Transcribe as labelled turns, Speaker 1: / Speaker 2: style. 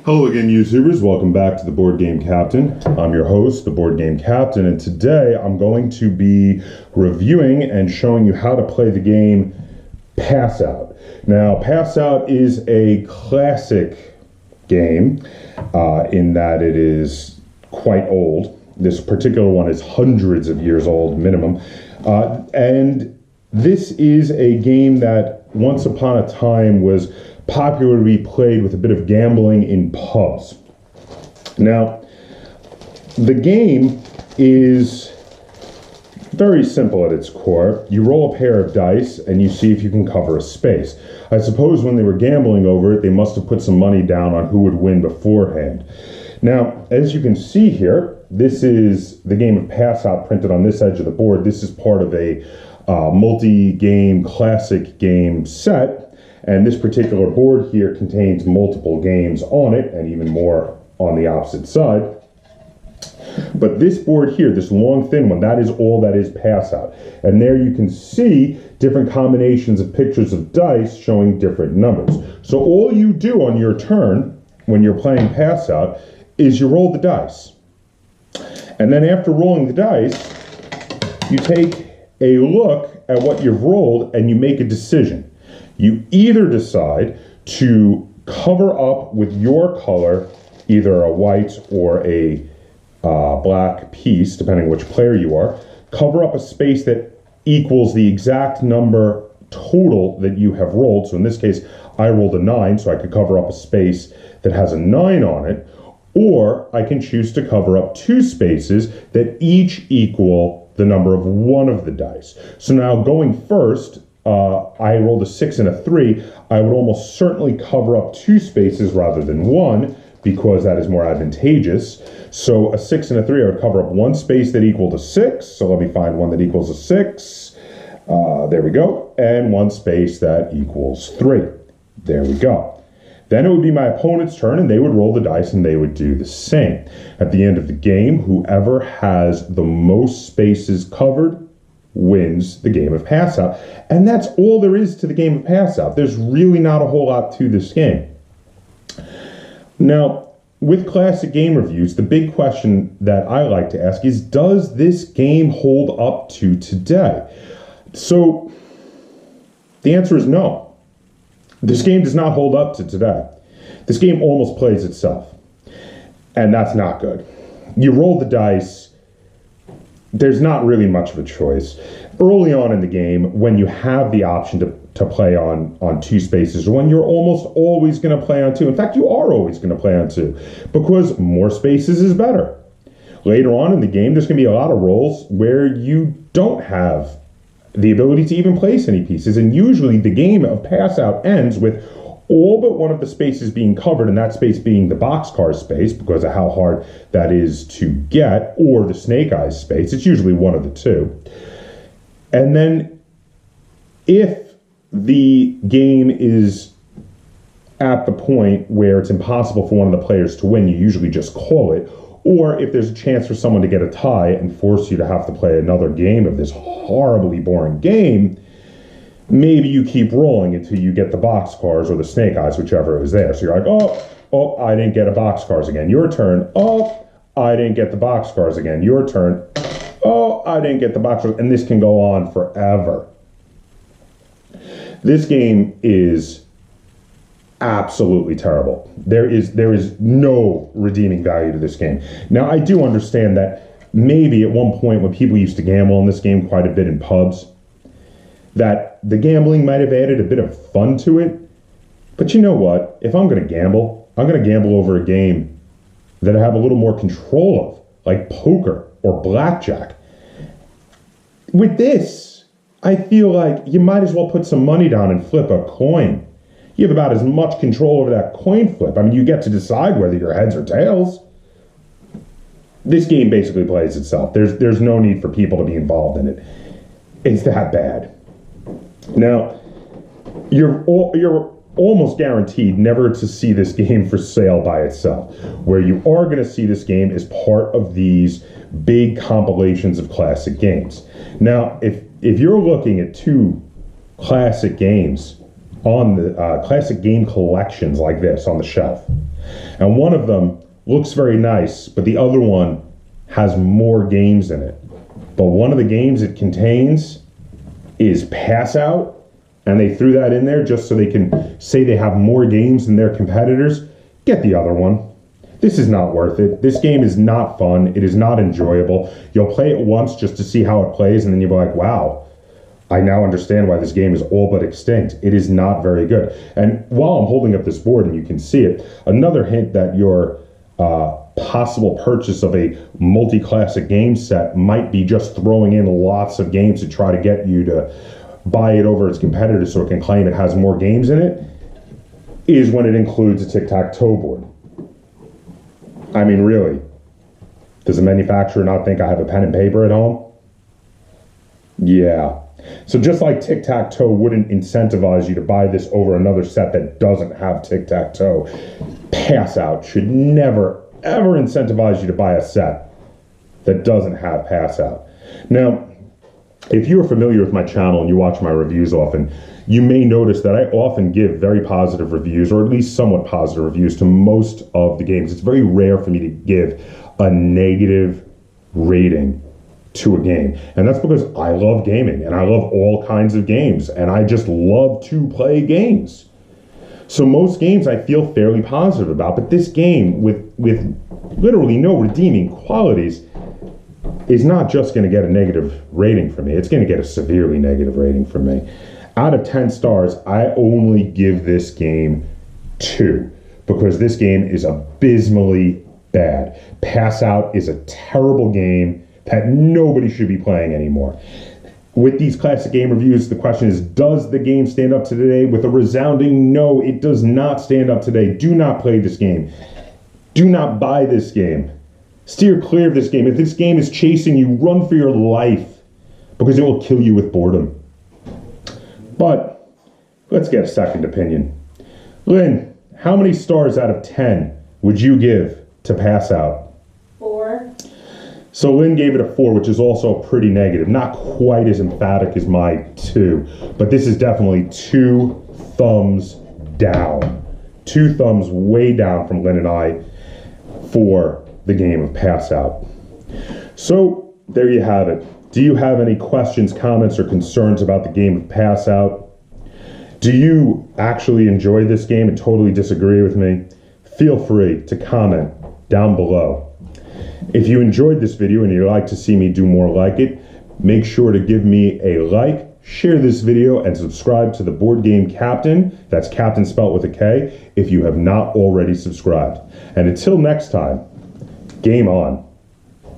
Speaker 1: Hello again, YouTubers. Welcome back to the Board Game Captain. I'm your host, the Board Game Captain, and today I'm going to be reviewing and showing you how to play the game Pass Out. Now, Pass Out is a classic game in that it is quite old. This particular one is hundreds of years old, minimum. And this is a game that once upon a time was popularly played with a bit of gambling in pubs. Now, the game is very simple at its core. You roll a pair of dice and you see if you can cover a space. I suppose when they were gambling over it, they must have put some money down on who would win beforehand. Now, as you can see here, this is the game of Pass Out printed on this edge of the board. This is part of a multi-game classic game set. And this particular board here contains multiple games on it, and even more on the opposite side. But this board here, this long thin one, that is all that is Pass Out. And there you can see different combinations of pictures of dice showing different numbers. So all you do on your turn, when you're playing Pass Out, is you roll the dice. And then after rolling the dice, you take a look at what you've rolled and you make a decision. You either decide to cover up with your color, either a white or a black piece, depending which player you are, cover up a space that equals the exact number total that you have rolled. So in this case, I rolled a 9, so I could cover up a space that has a 9 on it, or I can choose to cover up 2 spaces that each equal the number of one of the dice. So now going first, I rolled a 6 and a 3. I would almost certainly cover up 2 spaces rather than 1 because that is more advantageous. So a 6 and a 3, I would cover up 1 space that equaled a 6. So let me find one that equals a 6. There we go. And 1 space that equals 3. There we go. Then it would be my opponent's turn and they would roll the dice and they would do the same. At the end of the game, whoever has the most spaces covered wins the game of Pass Out. And that's all there is to the game of Pass Out. There's really not a whole lot to this game. Now, with classic game reviews, the big question that I like to ask is, does this game hold up to today? So, the answer is no. This game does not hold up to today. This game almost plays itself. And that's not good. You roll the dice. There's not really much of a choice. Early on in the game, when you have the option to play on 2 spaces, or when you're almost always going to play on 2, in fact, you are always going to play on 2, because more spaces is better. Later on in the game, there's going to be a lot of rolls where you don't have the ability to even place any pieces, and usually the game of Pass Out ends with all but one of the spaces being covered, and that space being the boxcar space because of how hard that is to get, or the snake eyes space. It's usually one of the two. And then if the game is at the point where it's impossible for one of the players to win, you usually just call it. Or if there's a chance for someone to get a tie and force you to have to play another game of this horribly boring game, maybe you keep rolling until you get the boxcars or the snake eyes, whichever is there. So you're like, oh, I didn't get a boxcars again. Your turn. Oh, I didn't get the boxcars again. Your turn. Oh, I didn't get the boxcars. And this can go on forever. This game is absolutely terrible. There is no redeeming value to this game. Now, I do understand that maybe at one point when people used to gamble in this game quite a bit in pubs, that the gambling might have added a bit of fun to it. But you know what? If I'm going to gamble, I'm going to gamble over a game that I have a little more control of, like poker or blackjack. With this, I feel like you might as well put some money down and flip a coin. You have about as much control over that coin flip. I mean, you get to decide whether you're heads or tails. This game basically plays itself. There's no need for people to be involved in it. It's that bad. Now, you're almost guaranteed never to see this game for sale by itself. Where you are going to see this game is part of these big compilations of classic games. Now, if you're looking at 2 classic games on the classic game collections like this on the shelf, And one of them looks very nice, but the other one has more games in it. But one of the games it contains is Pass Out, and they threw that in there just so they can say they have more games than their competitors. Get the other one. This is not worth it. This game is not fun. It is not enjoyable. You'll play it once just to see how it plays, and then you'll be like, wow, I now understand why this game is all but extinct. It is not very good. And while I'm holding up this board and you can see it, another hint that your possible purchase of a multi-classic game set might be just throwing in lots of games to try to get you to buy it over its competitors so it can claim it has more games in it, is when it includes a tic-tac-toe board. I mean, really, does the manufacturer not think I have a pen and paper at home? Yeah. So just like tic-tac-toe wouldn't incentivize you to buy this over another set that doesn't have tic-tac-toe, Pass Out should never, ever incentivize you to buy a set that doesn't have Pass Out. Now, if you're familiar with my channel and you watch my reviews often, you may notice that I often give very positive reviews, or at least somewhat positive reviews, to most of the games. It's very rare for me to give a negative rating to a game. And that's because I love gaming, and I love all kinds of games, and I just love to play games. So most games I feel fairly positive about, but this game with literally no redeeming qualities is not just going to get a negative rating from me. It's going to get a severely negative rating from me. Out of 10 stars, I only give this game 2 because this game is abysmally bad. Pass Out is a terrible game that nobody should be playing anymore. With these classic game reviews, the question is, does the game stand up to today? With a resounding no, it does not stand up today. Do not play this game. Do not buy this game. Steer clear of this game. If this game is chasing you, run for your life because it will kill you with boredom. But let's get a second opinion. Lynn, how many stars out of 10 would you give to Pass Out?
Speaker 2: 4.
Speaker 1: So Lynn gave it a 4, which is also pretty negative. Not quite as emphatic as my 2, but this is definitely 2 thumbs down. 2 thumbs way down from Lynn and I for the game of Pass Out. So there you have it. Do you have any questions, comments, or concerns about the game of Pass Out? Do you actually enjoy this game and totally disagree with me? Feel free to comment down below. If you enjoyed this video and you'd like to see me do more like it, make sure to give me a like, share this video, and subscribe to the Board Game Kaptain. That's Captain spelt with a K, if you have not already subscribed. And until next time, game on.